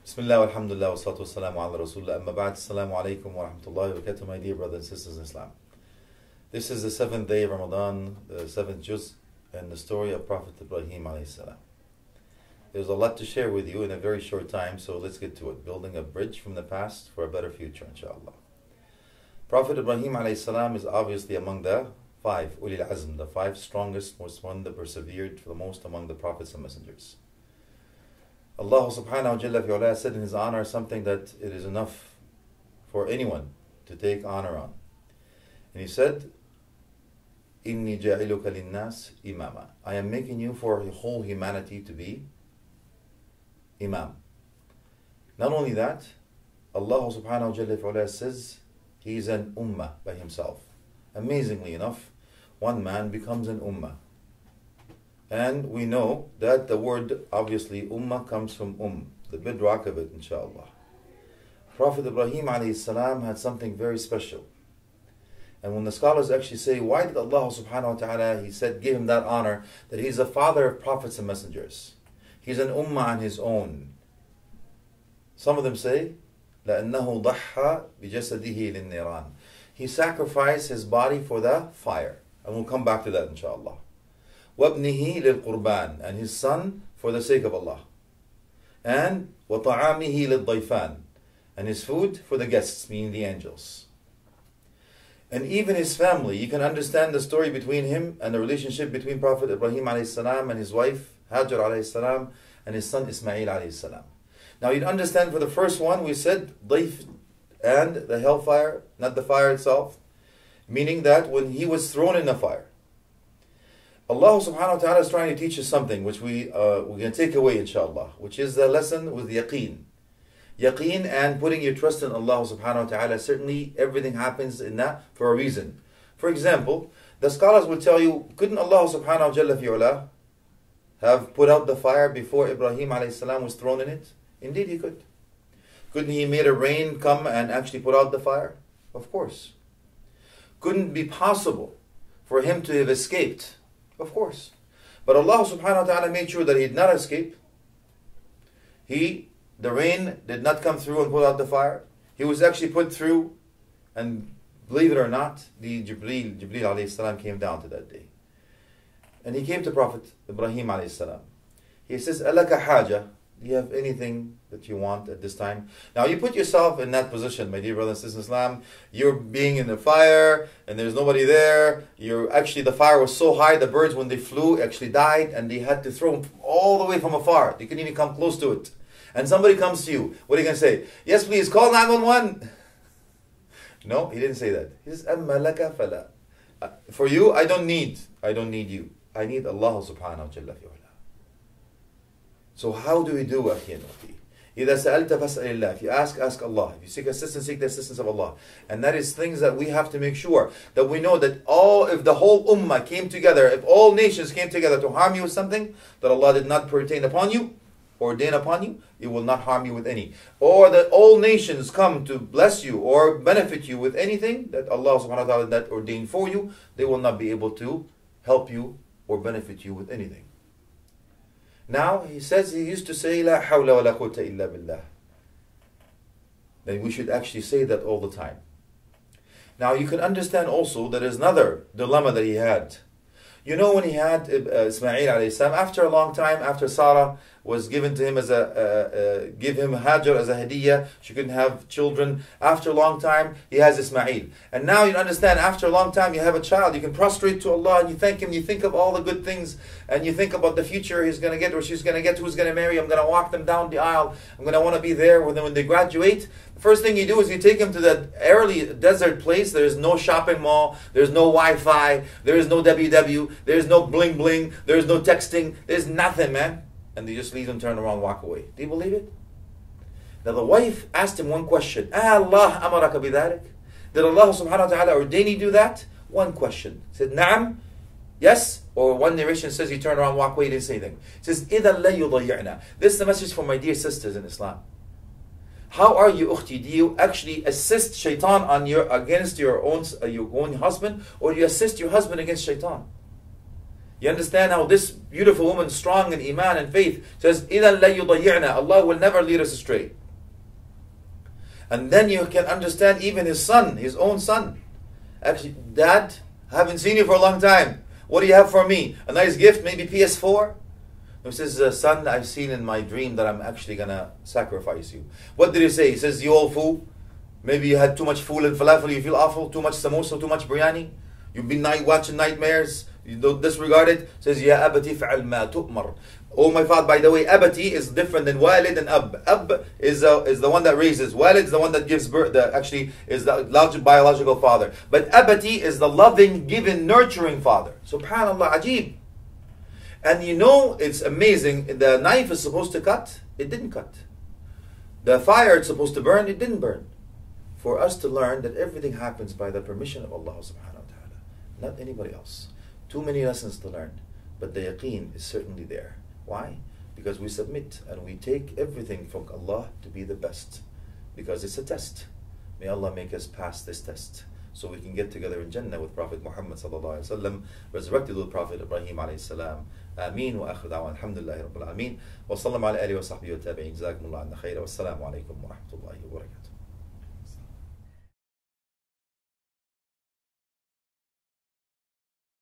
Bismillah, alhamdulillah, wa salatu wassalamu ala rasulullah, amma ba'd, assalamu alaikum wa rahmatullahi wa barakatuh, my dear brothers and sisters in Islam. This is the 7th day of Ramadan, the 7th juz, and the story of Prophet Ibrahim AS. There's a lot to share with you in a very short time, so let's get to it. Building a bridge from the past for a better future, inshallah. Prophet Ibrahim AS is obviously among the 5, ulAllah, the 5 strongest, most one that persevered for the most among the prophets and messengers. Allah SWT said in His honor something that it is enough for anyone to take honor on. And He said, إِنِّي جَعِلُكَ لِلنَّاسِ إِمَامًا, I am making you for the whole humanity to be Imam. Not only that, Allah SWT says He is an Ummah by Himself. Amazingly enough, one man becomes an Ummah. And we know that the word, obviously, Ummah comes from the bedrock of it, inshallah. Prophet Ibrahim AS had something very special. And when the scholars actually say, why did Allah subhanahu wa ta'ala, He said, give him that honor, that he's the father of prophets and messengers. He's an Ummah on his own. Some of them say, لَأَنَّهُ ضَحَّى بِجَسَدِهِ لِلنِّيرَانِ, he sacrificed his body for the fire. And we'll come back to that, inshallah. وَابْنِهِ لِلْقُرْبَانِ, and his son for the sake of Allah. And وَطَعَامِهِ لِلضَّيْفَانِ, and his food for the guests, meaning the angels. And even his family, you can understand the story between him and the relationship between Prophet Ibrahim AS and his wife Hajar AS and his son Ismail AS. Now you'd understand for the first one we said ضيف and the hellfire, not the fire itself, meaning that when he was thrown in the fire, Allah subhanahu wa ta'ala is trying to teach us something which we're going to take away, inshallah, which is the lesson with yaqeen. Yaqeen and putting your trust in Allah subhanahu wa ta'ala. Certainly everything happens in that for a reason. For example, the scholars will tell you, couldn't Allah subhanahu wa ta'ala have put out the fire before Ibrahim a.s. was thrown in it? Indeed He could. Couldn't He made a rain come and actually put out the fire? Of course. Couldn't it be possible for him to have escaped? Of course. But Allah subhanahu wa ta'ala made sure that he did not escape. The rain did not come through and put out the fire. He was actually put through, and believe it or not, the Jibreel alayhi salam came down to that day. And he came to Prophet Ibrahim alayhi salam. He says, Alaka haja, do you have anything that you want at this time? Now you put yourself in that position, my dear brothers and sisters in Islam. You're being in the fire and there's nobody there. The fire was so high, the birds when they flew actually died, and they had to throw them all the way from afar. They couldn't even come close to it. And somebody comes to you, what are you going to say? Yes, please, call 911. No, he didn't say that. He says, Amma laka fala. For you, I don't need you. I need Allah subhanahu wa ta'ala. So how do we do, akhi and ukhti? إِذَا سَأَلْتَ فَاسْأَلِ اللَّهِ, if you ask Allah. If you seek assistance, seek the assistance of Allah. And that is things that we have to make sure that we know that if the whole ummah came together, if all nations came together to harm you with something that Allah did not ordain upon you, it will not harm you with any. Or that all nations come to bless you or benefit you with anything that Allah subhanahu wa ta'ala that ordained for you, they will not be able to help you or benefit you with anything. Now, he says, he used to say, La hawla wa la quwwata illa billah. Then we should actually say that all the time. Now, you can understand also that there's another dilemma that he had. You know, when he had Ismail alayhi salam, after a long time, after Sarah was given to him give him Hajar as a hadiyah, she couldn't have children. After a long time, he has Ismail. And now you understand, after a long time, you have a child. You can prostrate to Allah and you thank Him. You think of all the good things and you think about the future he's going to get or she's going to get, who's going to marry. I'm going to walk them down the aisle. I'm going to want to be there with them when they graduate. The first thing you do is you take them to that early desert place. There's no shopping mall. There's no Wi-Fi. There is no WW. There's no bling bling. There's no texting. There's nothing, man. And they just leave them, turn around, walk away. Do you believe it? Now the wife asked him one question. Allah amaraka bidhalik? Did Allah subhanahu wa ta'ala ordain you do that? One question. He said, Naam, yes. Or one narration says he turned around, walk away, he didn't say anything. He says, إِذَا لَا يُضَيِّعْنَا. This is the message for my dear sisters in Islam. How are you, ukhti? Do you actually assist shaitan against your own husband, or do you assist your husband against shaitan? You understand how this beautiful woman, strong in iman and faith, says, إِذًا لَن يُضَيِّعْنَا, Allah will never lead us astray. And then you can understand even his son, his own son. Actually, Dad, I haven't seen you for a long time. What do you have for me? A nice gift, maybe PS4? He says, son, I've seen in my dream that I'm actually going to sacrifice you. What did he say? He says, you all fool. Maybe you had too much fool and falafel, you feel awful, too much samosa, too much biryani. You've been watching nightmares, you don't disregard it. He says, Ya abati fa'al ma tu'mar. Oh my father, by the way, abati is different than walid and ab. Ab is the one that raises. Walid is the one that gives birth, actually is the biological father. But abati is the loving, giving, nurturing father. Subhanallah, ajib. And you know, it's amazing, the knife is supposed to cut, it didn't cut. The fire it's supposed to burn, it didn't burn. For us to learn that everything happens by the permission of Allah subhanahu wa ta'ala, not anybody else. Too many lessons to learn, but the yaqeen is certainly there. Why? Because we submit and we take everything from Allah to be the best. Because it's a test. May Allah make us pass this test, so we can get together in Jannah with Prophet Muhammad sallallahu alaihi wasallam, resurrected with Prophet Ibrahim AS. Ameen wa akhir da'wan. Alhamdulillahi rabbil alameen. Wa sallam ala alihi wa sahbihi wa tabi'in. Jazakumullah anna khayra. Wassalamu alaikum wa rahmatullahi wa barakatuh.